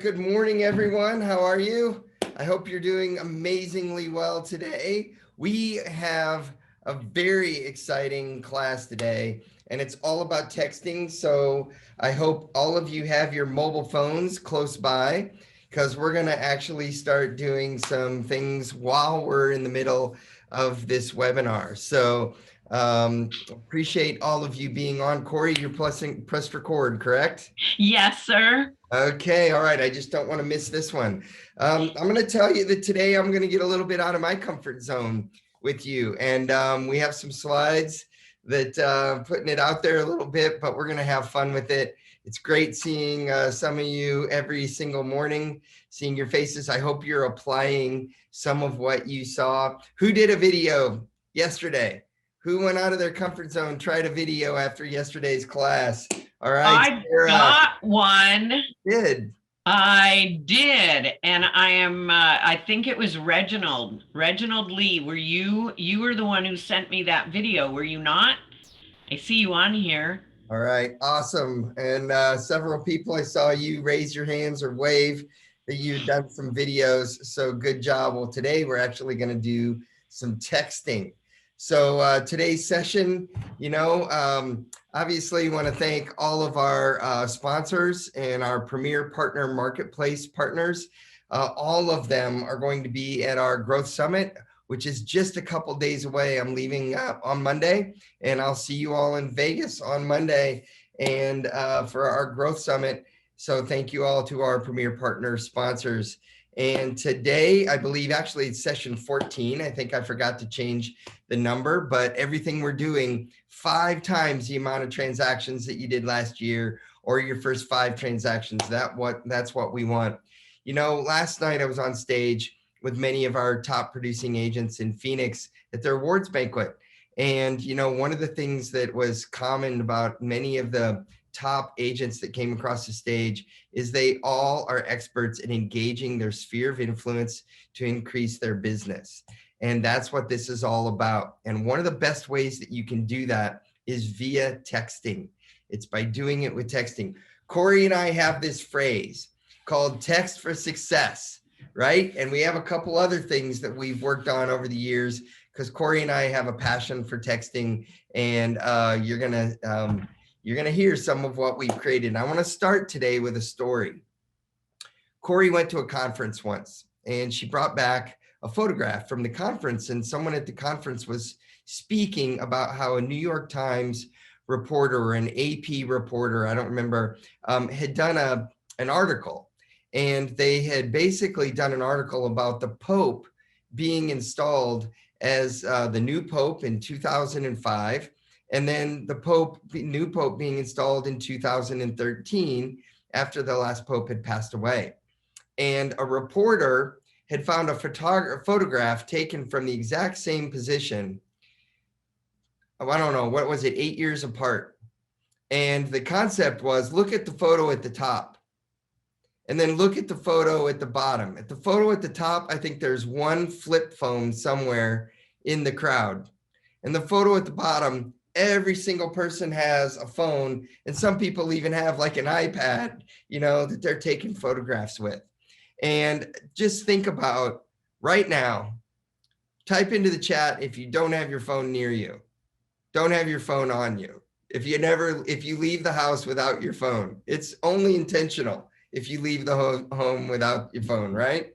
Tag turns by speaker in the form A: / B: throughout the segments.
A: Good morning, everyone. How are you? I hope you're doing amazingly well today. We have a very exciting class today, and it's all about texting. So I hope all of you have your mobile phones close by, because we're going to actually start doing some things while we're in the middle of this webinar. So appreciate all of you being on. Corey, you're pressed record, correct?
B: Yes, sir.
A: Okay, all right. I just don't want to miss this one. I'm going to tell you that today I'm going to get a little bit out of my comfort zone with you. And we have some slides that putting it out there a little bit, but we're going to have fun with it. It's great seeing some of you every single morning, seeing your faces. I hope you're applying some of what you saw. Who did a video yesterday? Who went out of their comfort zone, tried a video after yesterday's class? All right,
B: I
A: Sarah.
B: got one.
A: Did.
B: I did. And I think it was Reginald Lee. You were the one who sent me that video, were you not? I see you on here.
A: All right, awesome. And several people, I saw you raise your hands or wave that you've done some videos. So good job. Well, today we're actually going to do some texting. So today's session, obviously want to thank all of our sponsors and our premier partner marketplace partners. All of them are going to be at our growth summit, which is just a couple days away. I'm leaving on Monday, and I'll see you all in Vegas on Monday and for our growth summit. So thank you all to our premier partner sponsors. And today, I believe actually it's session 14. I think I forgot to change the number, but everything we're doing 5 times the amount of transactions that you did last year, or your first 5 transactions. That's what we want. Last night I was on stage with many of our top producing agents in Phoenix at their awards banquet. And, one of the things that was common about many of the top agents that came across the stage is they all are experts in engaging their sphere of influence to increase their business. And that's what this is all about. And one of the best ways that you can do that is via texting. It's by doing it with texting. Corey and I have this phrase called text for success, right? And we have a couple other things that we've worked on over the years, because Corey and I have a passion for texting, and you're gonna hear some of what we've created. And I want to start today with a story. Corey went to a conference once, and she brought back a photograph from the conference, and someone at the conference was speaking about how a New York Times reporter or an AP reporter, I don't remember, had done an article. And they had basically done an article about the Pope being installed as the new Pope in 2005, and then the new Pope being installed in 2013 after the last Pope had passed away. And a reporter had found a photograph taken from the exact same position. I don't know, what was it, 8 years apart. And the concept was, look at the photo at the top, and then look at the photo at the bottom. At the photo at the top, I think there's one flip phone somewhere in the crowd. And the photo at the bottom, every single person has a phone, and some people even have like an iPad, that they're taking photographs with. And just think about right now, type into the chat if you don't have your phone near you, don't have your phone on you. If you leave the house without your phone, it's only intentional if you leave the home without your phone, right?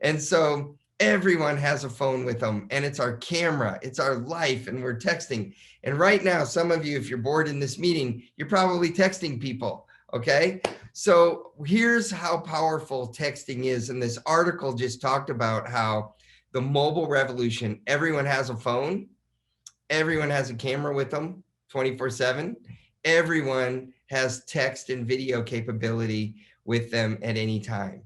A: And so everyone has a phone with them, and it's our camera, it's our life, and we're texting. And right now, some of you, if you're bored in this meeting, you're probably texting people, okay? So here's how powerful texting is. And this article just talked about how the mobile revolution, everyone has a phone, everyone has a camera with them 24/7, everyone has text and video capability with them at any time.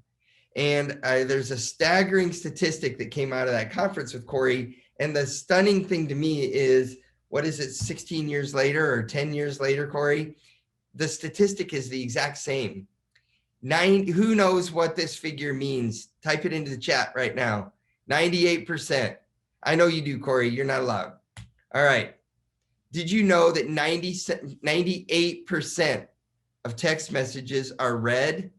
A: And there's a staggering statistic that came out of that conference with Corey. And the stunning thing to me is, what is it, 16 years later or 10 years later, Corey? The statistic is the exact same. Who knows what this figure means? Type it into the chat right now. 98%. I know you do, Corey. You're not allowed. All right. Did you know that 98% of text messages are read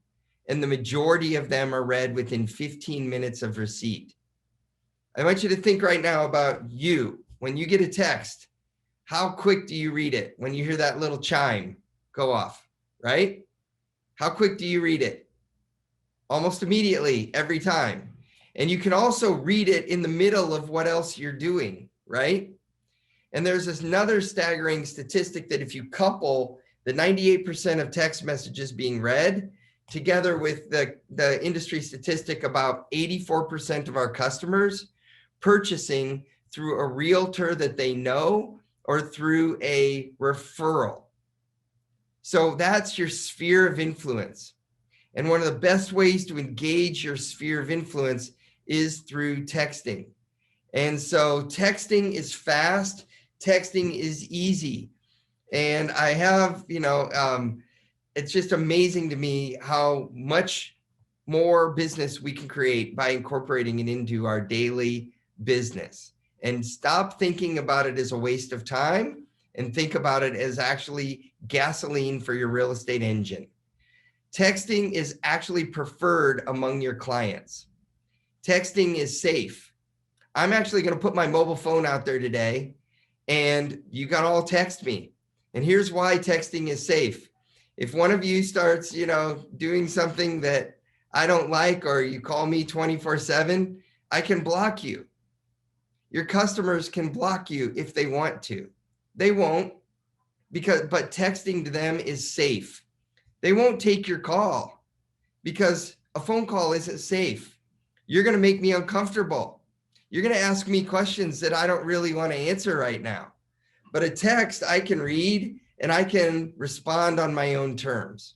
A: and the majority of them are read within 15 minutes of receipt. I want you to think right now about you. When you get a text, how quick do you read it when you hear that little chime go off, right? How quick do you read it? Almost immediately, every time. And you can also read it in the middle of what else you're doing, right? And there's this another staggering statistic that if you couple the 98% of text messages being read together with the industry statistic about 84% of our customers purchasing through a realtor that they know or through a referral. So that's your sphere of influence. And one of the best ways to engage your sphere of influence is through texting. And so texting is fast, texting is easy. And I have, it's just amazing to me how much more business we can create by incorporating it into our daily business. And stop thinking about it as a waste of time and think about it as actually gasoline for your real estate engine. Texting is actually preferred among your clients. Texting is safe. I'm actually going to put my mobile phone out there today, and you can all text me. And here's why texting is safe. If one of you starts, doing something that I don't like, or you call me 24/7, I can block you. Your customers can block you if they want to. They won't, but texting to them is safe. They won't take your call because a phone call isn't safe. You're going to make me uncomfortable. You're going to ask me questions that I don't really want to answer right now. But a text I can read and I can respond on my own terms.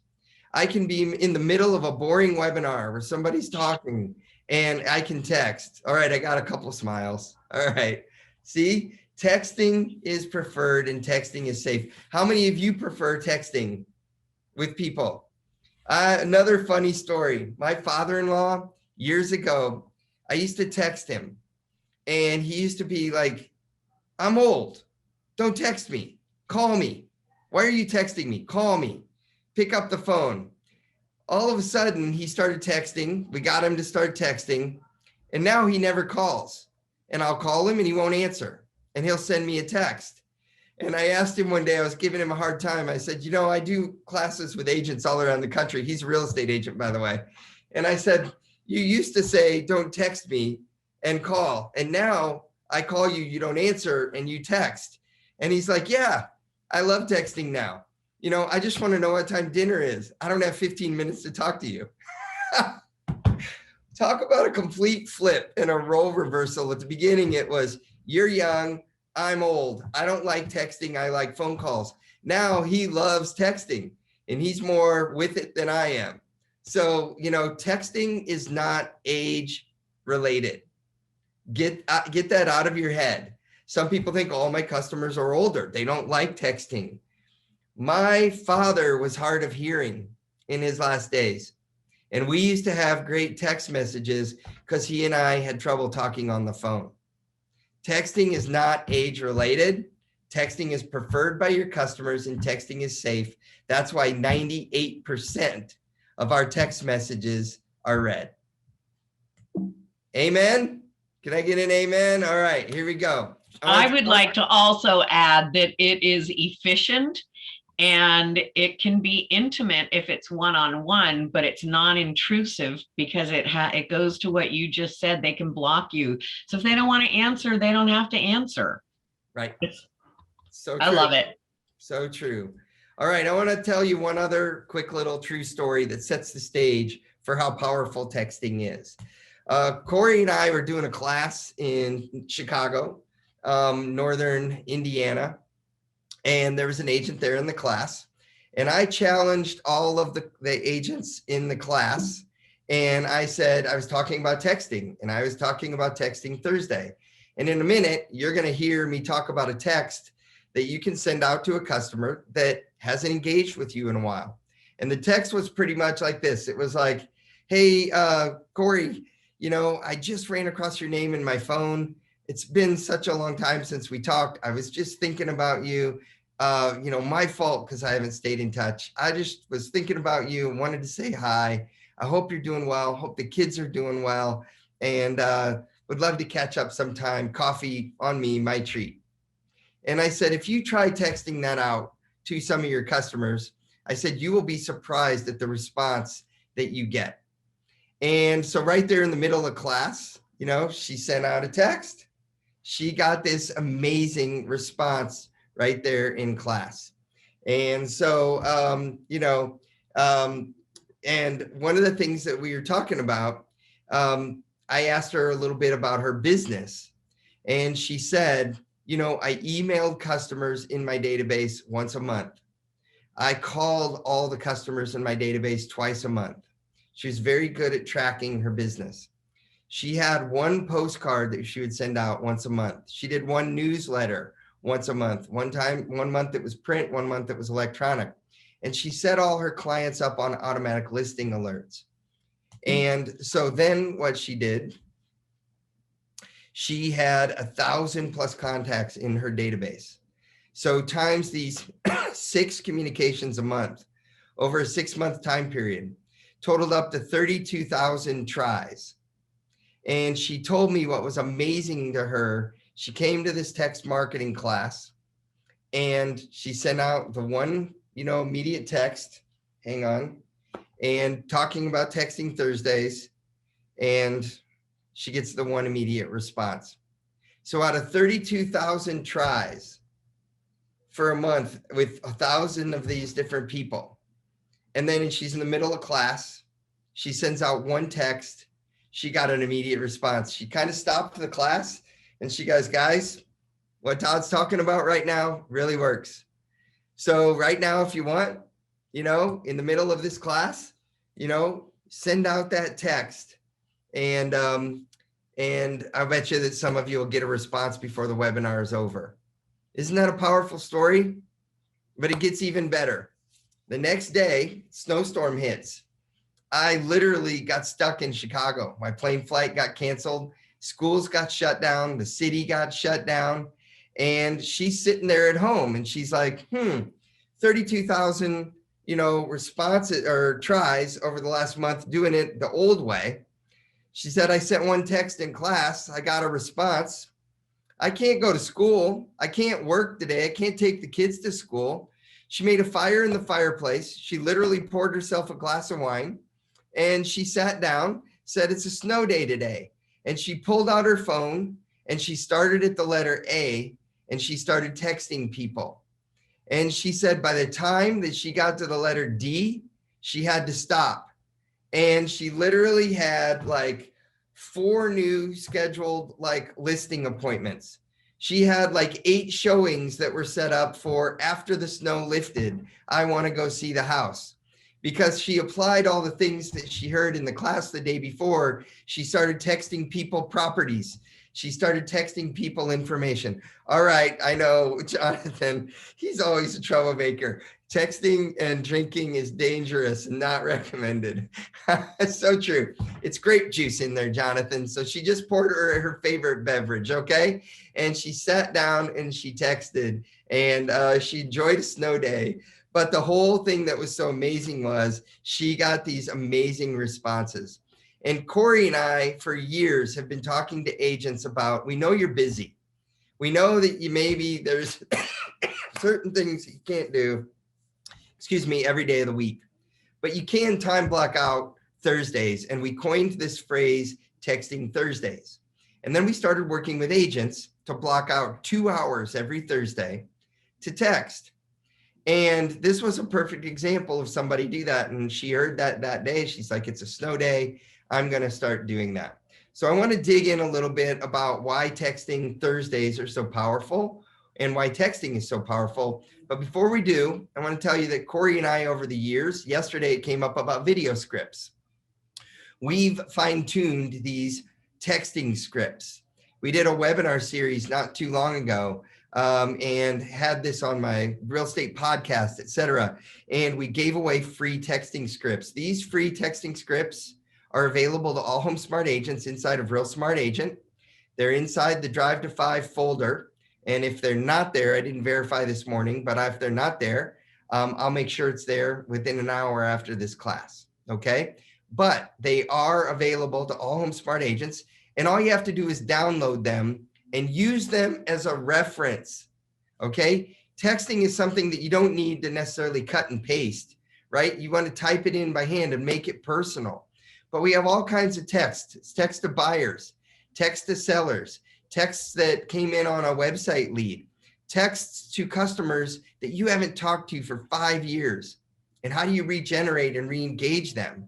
A: I can be in the middle of a boring webinar where somebody's talking and I can text. All right, I got a couple smiles. All right. See, texting is preferred and texting is safe. How many of you prefer texting with people? Another funny story. My father-in-law, years ago, I used to text him and he used to be like, I'm old. Don't text me. Call me. Why are you texting me? Call me. Pick up the phone. All of a sudden, he started texting. We got him to start texting. And now he never calls. And I'll call him and he won't answer. And he'll send me a text. And I asked him one day, I was giving him a hard time. I said, I do classes with agents all around the country. He's a real estate agent, by the way. And I said, you used to say, don't text me and call. And now I call you, you don't answer and you text. And he's like, yeah, I love texting now. I just want to know what time dinner is. I don't have 15 minutes to talk to you. Talk about a complete flip and a role reversal. At the beginning, it was, you're young, I'm old. I don't like texting. I like phone calls. Now he loves texting and he's more with it than I am. So, texting is not age related. Get that out of your head. Some people think all my customers are older. They don't like texting. My father was hard of hearing in his last days. And we used to have great text messages because he and I had trouble talking on the phone. Texting is not age related. Texting is preferred by your customers and texting is safe. That's why 98% of our text messages are read. Amen? Can I get an amen? All right, here we go.
B: I would like to also add that it is efficient and it can be intimate if it's one-on-one, but it's non-intrusive because it goes to what you just said. They can block you. So if they don't want to answer, they don't have to answer.
A: Right. So
B: I love it.
A: So true. All right. I want to tell you one other quick little true story that sets the stage for how powerful texting is. Corey and I were doing a class in Chicago, Northern Indiana. And there was an agent there in the class. And I challenged all of the agents in the class. And I said, I was talking about texting and I was talking about texting Thursday. And in a minute, you're going to hear me talk about a text that you can send out to a customer that hasn't engaged with you in a while. And the text was pretty much like this. It was like, hey, Corey, I just ran across your name in my phone. It's been such a long time since we talked. I was just thinking about you. My fault because I haven't stayed in touch. I just was thinking about you and wanted to say hi. I hope you're doing well. Hope the kids are doing well. And would love to catch up sometime. Coffee on me, my treat. And I said, if you try texting that out to some of your customers, I said, you will be surprised at the response that you get. And so right there in the middle of class, she sent out a text. She got this amazing response right there in class. And so, and one of the things that we were talking about, I asked her a little bit about her business. And she said, I emailed customers in my database once a month. I called all the customers in my database twice a month. She was very good at tracking her business. She had one postcard that she would send out once a month. She did one newsletter once a month. One month it was print, one month it was electronic. And she set all her clients up on automatic listing alerts. And so then what she did, she had 1,000 plus contacts in her database. So times these 6 communications a month over a 6-month time period totaled up to 32,000 tries. And she told me what was amazing to her. She came to this text marketing class and she sent out the one, immediate text, hang on, and talking about texting Thursdays, and she gets the one immediate response. So out of 32,000 tries for a month with 1,000 of these different people, and then she's in the middle of class, she sends out one text, she got an immediate response. She kind of stopped the class and she goes, guys, what Todd's talking about right now really works. So right now, if you want, in the middle of this class, send out that text, and I bet you that some of you will get a response before the webinar is over. Isn't that a powerful story? But it gets even better. The next day, snowstorm hits. I literally got stuck in Chicago. My plane flight got canceled. Schools got shut down. The city got shut down. And she's sitting there at home and she's like, 32,000, responses or tries over the last month doing it the old way. She said, I sent one text in class. I got a response. I can't go to school. I can't work today. I can't take the kids to school. She made a fire in the fireplace. She literally poured herself a glass of wine. And she sat down, said, it's a snow day today. And she pulled out her phone and she started at the letter A and she started texting people. And she said by the time that she got to the letter D, she had to stop. And she literally had like 4 new scheduled listing appointments. She had 8 showings that were set up for after the snow lifted. I want to go see the house. Because she applied all the things that she heard in the class the day before. She started texting people properties. She started texting people information. All right, I know Jonathan, he's always a troublemaker. Texting and drinking is dangerous and not recommended. It's so true. It's grape juice in there, Jonathan. So she just poured her favorite beverage, okay? And she sat down and she texted, and she enjoyed a snow day. But the whole thing that was so amazing was she got these amazing responses. And Corey and I, for years, have been talking to agents about, we know you're busy. We know that there's certain things you can't do, every day of the week. But you can time block out Thursdays. And we coined this phrase, texting Thursdays. And then we started working with agents to block out 2 hours every Thursday to text. And this was a perfect example of somebody do that. And she heard that day. She's like, it's a snow day. I'm going to start doing that. So I want to dig in a little bit about why texting Thursdays are so powerful and why texting is so powerful. But before we do, I want to tell you that Corey and I, over the years, yesterday it came up about video scripts. We've fine-tuned these texting scripts. We did a webinar series not too long ago and had this on my real estate podcast, etc. And we gave away free texting scripts. These free texting scripts are available to all HomeSmart agents inside of Real Smart Agent. They're inside the Drive to 5 folder. And if they're not there, I didn't verify this morning, but if they're not there, I'll make sure it's there within an hour after this class. Okay. but they are available to all HomeSmart agents. And all you have to do is download them and use them as a reference. Okay. Texting is something that you don't need to necessarily cut and paste, right? You want to type it in by hand and make it personal. But we have all kinds of texts, text to buyers, text to sellers, texts that came in on a website lead, texts to customers that you haven't talked to for 5 years. And how do you regenerate and re-engage them?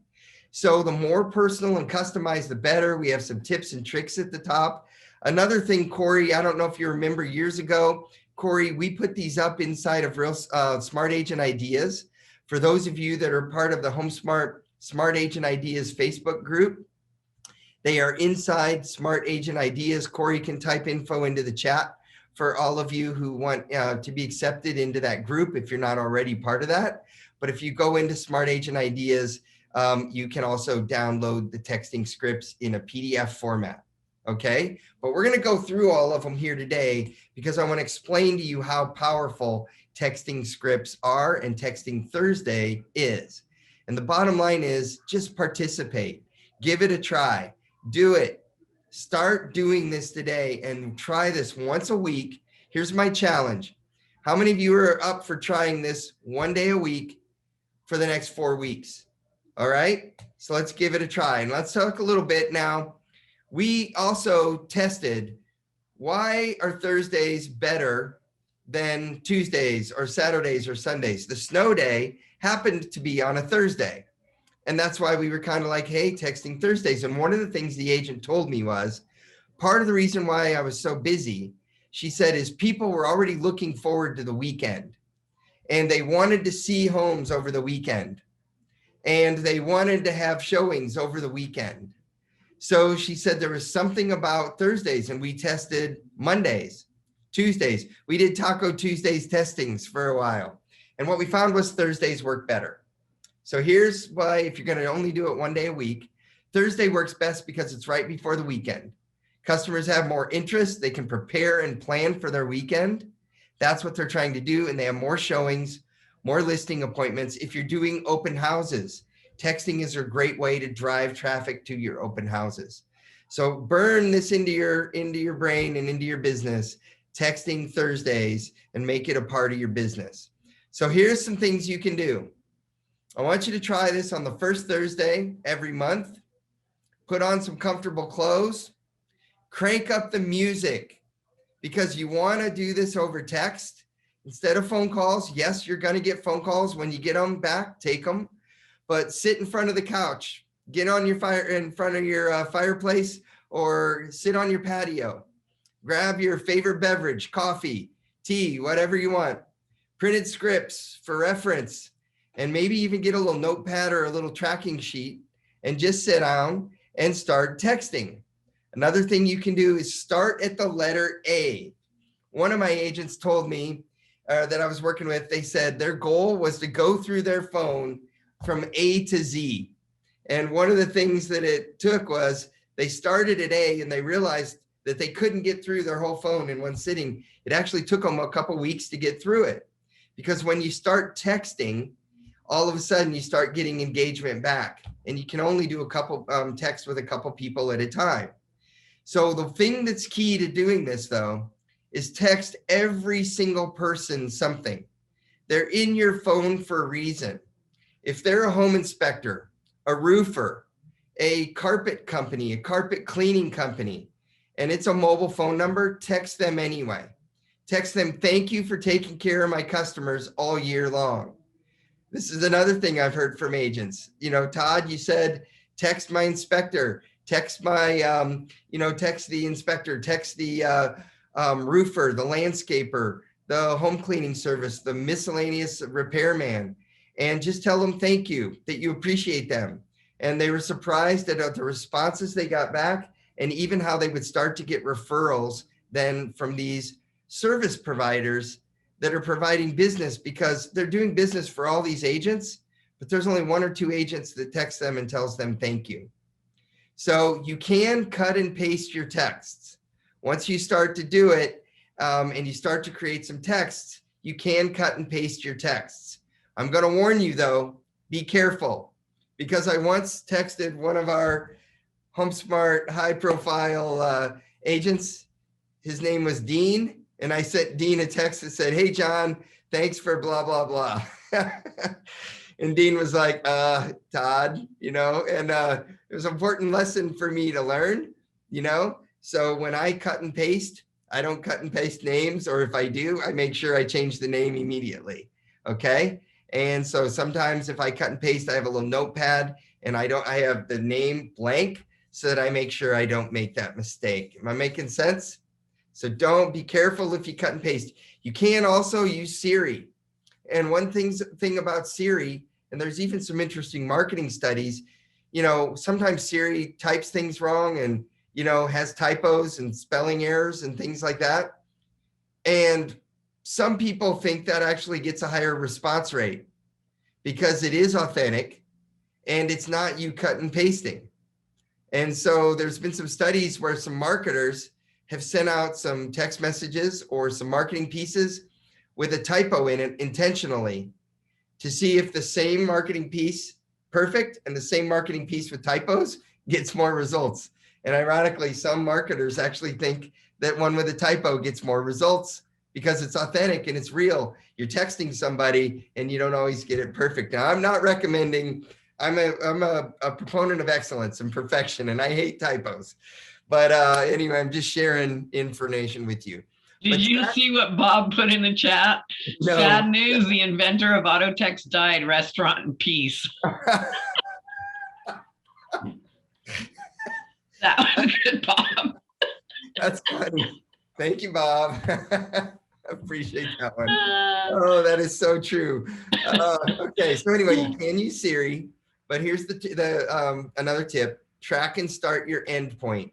A: So the more personal and customized, the better. We have some tips and tricks at the top. Another thing, Corey, I don't know if you remember years ago, Corey, we put these up inside of Real Smart Agent Ideas. For those of you that are part of the HomeSmart Smart Agent Ideas Facebook group, they are inside Smart Agent Ideas. Corey can type info into the chat for all of you who want to be accepted into that group if you're not already part of that. But if you go into Smart Agent Ideas, you can also download the texting scripts in a PDF format. Okay, but we're going to go through all of them here today because I want to explain to you how powerful texting scripts are and Texting Thursday is. And the bottom line is just participate, give it a try, do it. Start doing this today and try this once a week. Here's my challenge. How many of you are up for trying this one day a week for the next 4 weeks? All right, so let's give it a try. And let's talk a little bit now. We also tested, why are Thursdays better than Tuesdays or Saturdays or Sundays? The snow day happened to be on a Thursday. And that's why we were kind of like, hey, texting Thursdays. And one of the things the agent told me was, part of the reason why I was so busy, she said, is people were already looking forward to the weekend. And they wanted to see homes over the weekend. And they wanted to have showings over the weekend. So she said there was something about Thursdays, and we tested Mondays, Tuesdays. We did Taco Tuesdays testings for a while. And what we found was Thursdays work better. So here's why, if you're going to only do it one day a week, Thursday works best because it's right before the weekend. Customers have more interest. They can prepare and plan for their weekend. That's what they're trying to do. And they have more showings, more listing appointments. If you're doing open houses, texting is a great way to drive traffic to your open houses. So burn this into your brain and into your business, texting Thursdays, and make it a part of your business. So here's some things you can do. I want you to try this on the first Thursday every month. Put on some comfortable clothes, crank up the music, because you want to do this over text instead of phone calls. Yes, you're going to get phone calls. When you get them back, take them. But sit in front of the couch, get on your in front of your fireplace, or sit on your patio. Grab your favorite beverage, coffee, tea, whatever you want. Printed scripts for reference, and maybe even get a little notepad or a little tracking sheet and just sit down and start texting. Another thing you can do is start at the letter A. One of my agents told me that I was working with, they said their goal was to go through their phone from A to Z. And one of the things that it took was they started at A and they realized that they couldn't get through their whole phone in one sitting. It actually took them a couple weeks to get through it. Because when you start texting, all of a sudden you start getting engagement back. And you can only do a couple texts with a couple people at a time. So the thing that's key to doing this, though, is text every single person something. They're in your phone for a reason. If they're a home inspector, a roofer, a carpet company, a carpet cleaning company, and it's a mobile phone number, text them anyway. Text them, thank you for taking care of my customers all year long. This is another thing I've heard from agents. You know, Todd, you said, text my inspector, text my, text the inspector, text the roofer, the landscaper, the home cleaning service, the miscellaneous repairman, and just tell them thank you, that you appreciate them. And they were surprised at the responses they got back, and even how they would start to get referrals then from these service providers that are providing business, because they're doing business for all these agents, but there's only 1 or 2 agents that text them and tells them thank you. So you can cut and paste your texts. Once you start to do it and you start to create some texts, you can cut and paste your texts. I'm going to warn you though, be careful, because I once texted one of our HomeSmart high profile agents. His name was Dean. And I sent Dean a text that said, "Hey, John, thanks for blah, blah, blah." And Dean was like, Todd, and it was an important lesson for me to learn, So when I cut and paste, I don't cut and paste names, or if I do, I make sure I change the name immediately. Okay. And so sometimes if I cut and paste, I have a little notepad and I have the name blank so that I make sure I don't make that mistake. Am I making sense? So be careful if you cut and paste. You can also use Siri. And one thing about Siri, and there's even some interesting marketing studies, sometimes Siri types things wrong and, has typos and spelling errors and things like that. And some people think that actually gets a higher response rate because it is authentic and it's not you cut and pasting. And so there's been some studies where some marketers have sent out some text messages or some marketing pieces with a typo in it intentionally to see if the same marketing piece, perfect, and the same marketing piece with typos gets more results. And ironically, some marketers actually think that one with a typo gets more results because it's authentic and it's real. You're texting somebody and you don't always get it perfect. Now, I'm not recommending, I'm a proponent of excellence and perfection, and I hate typos. But anyway, I'm just sharing information with you.
B: Did you see what Bob put in the chat?
A: No.
B: Sad news, the inventor of auto text died, restaurant in peace. That was good, Bob.
A: That's funny. Thank you, Bob. Appreciate that one. Oh, that is so true. Okay, so anyway, you can use Siri, but here's another tip: track and start your endpoint.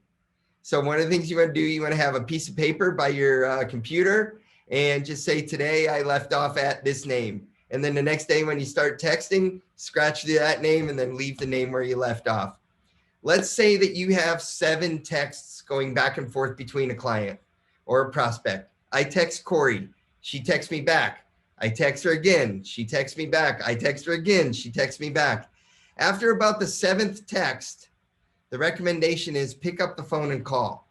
A: So one of the things you want to do, you want to have a piece of paper by your computer and just say, "Today I left off at this name." And then the next day when you start texting, scratch that name and then leave the name where you left off. Let's say that you have 7 texts going back and forth between a client or a prospect. I text Corey. She texts me back. I text her again. She texts me back. I text her again. She texts me back. After about the 7th text, the recommendation is pick up the phone and call.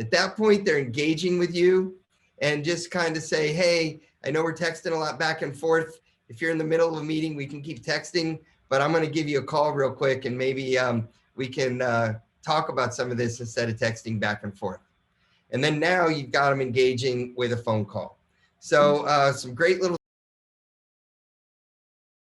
A: At that point, they're engaging with you and just kind of say, "Hey, I know we're texting a lot back and forth. If you're in the middle of a meeting, we can keep texting, but I'm going to give you a call real quick and maybe we can talk about some of this instead of texting back and forth." And then now you've got them engaging with a phone call. So some great little